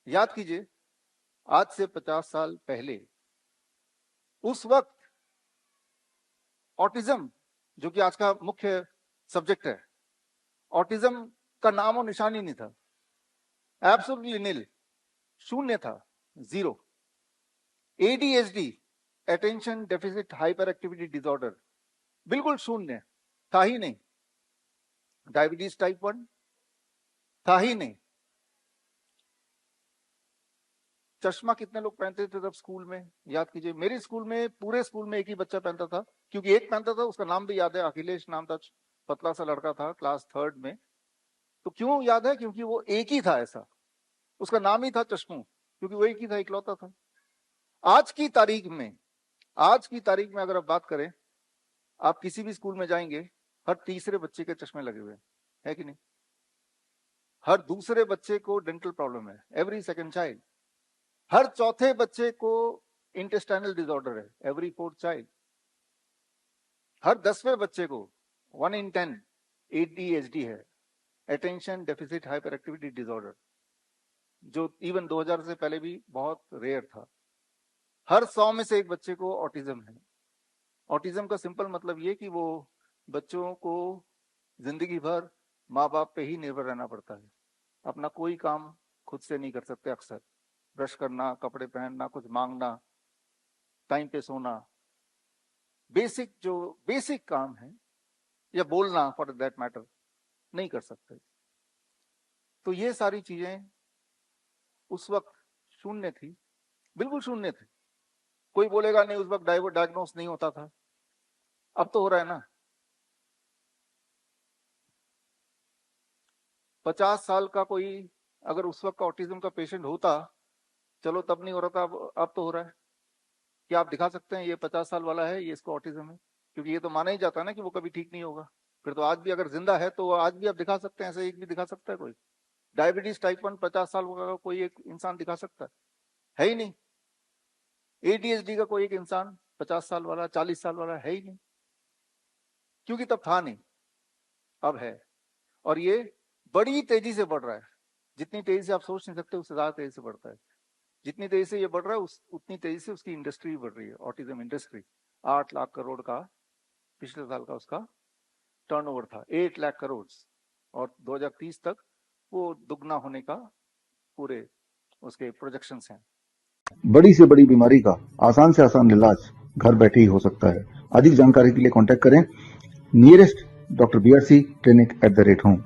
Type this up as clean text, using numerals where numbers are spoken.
याद कीजिए, आज से 50 साल पहले उस वक्त ऑटिज्म, जो कि आज का मुख्य सब्जेक्ट है, ऑटिज्म का नाम और निशान ही नहीं था। एब्सोल्युटली नील, शून्य था, zero. ADHD, attention deficit hyper activity disorder, बिल्कुल शून्य, था ही नहीं। डायबिटीज टाइप 1 था ही नहीं। चश्मा कितने लोग पहनते थे तब स्कूल में? याद कीजिए, मेरे स्कूल में, पूरे स्कूल में एक ही बच्चा पहनता था, क्योंकि एक पहनता था, उसका नाम भी याद है, अखिलेश नाम था, पतला सा लड़का था, क्लास 3rd में। तो क्यों याद है? क्योंकि वो एक ही था ऐसा, उसका नाम ही था चश्मू, क्योंकि वो एक ही था, इकलौता था। आज की तारीख में अगर आप बात करें, आप किसी भी स्कूल में जाएंगे, हर तीसरे बच्चे के चश्मे लगे हुए है कि नहीं? हर दूसरे बच्चे को डेंटल प्रॉब्लम है, एवरी सेकंड चाइल्ड। हर चौथे बच्चे को इंटेस्टाइनल डिसऑर्डर है, एवरी 4th चाइल्ड। हर 10वें बच्चे को 1 in 10 ADHD है, attention deficit hyper activity disorder, जो इवन 2000 से पहले भी बहुत रेयर था। हर 100 में से एक बच्चे को ऑटिज्म है। ऑटिज्म का सिंपल मतलब ये कि वो बच्चों को जिंदगी भर माँ बाप पे ही निर्भर रहना पड़ता है, अपना कोई काम खुद से नहीं कर सकते। अक्सर ब्रश करना, कपड़े पहनना, कुछ मांगना, टाइम पे सोना, जो बेसिक काम है, या बोलना फॉर दैट मैटर, नहीं कर सकते। तो ये सारी चीजें उस वक्त शून्य थी, बिल्कुल शून्य थी। कोई बोलेगा नहीं उस वक्त डायग्नोस नहीं होता था, अब तो हो रहा है ना। 50 साल का कोई अगर उस वक्त का ऑटिज्म का पेशेंट होता, चलो तब नहीं हो रहा था, अब तो हो रहा है। क्या आप दिखा सकते हैं ये 50 साल वाला है, ये इसको ऑटिज्म है? क्योंकि ये तो माना ही जाता है ना कि वो कभी ठीक नहीं होगा। फिर तो आज भी अगर जिंदा है तो आज भी आप दिखा सकते हैं, ऐसे एक भी दिखा सकता है कोई? डायबिटीज टाइप 1 50 साल का कोई एक इंसान दिखा सकता है ही नहीं। एडीएचडी का कोई एक इंसान 50 साल वाला, 40 साल वाला है ही नहीं, क्योंकि तब था नहीं, अब है। और ये बड़ी तेजी से बढ़ रहा है, जितनी तेजी से आप सोच नहीं सकते उससे ज्यादा तेजी से बढ़ता है। जितनी तेजी से ये बढ़ रहा है उतनी तेजी से उसकी इंडस्ट्री भी बढ़ रही है, ऑटिज्म इंडस्ट्री। 8 लाख करोड़ का पिछले साल का उसका टर्नओवर था, 8 लाख करोड़, और 2030 तक वो दुगना होने का पूरे उसके प्रोजेक्शंस हैं। बड़ी से बड़ी बीमारी का आसान से आसान इलाज घर बैठे ही हो सकता है। अधिक जानकारी के लिए कांटेक्ट करें nearest doctor BRC clinic @home।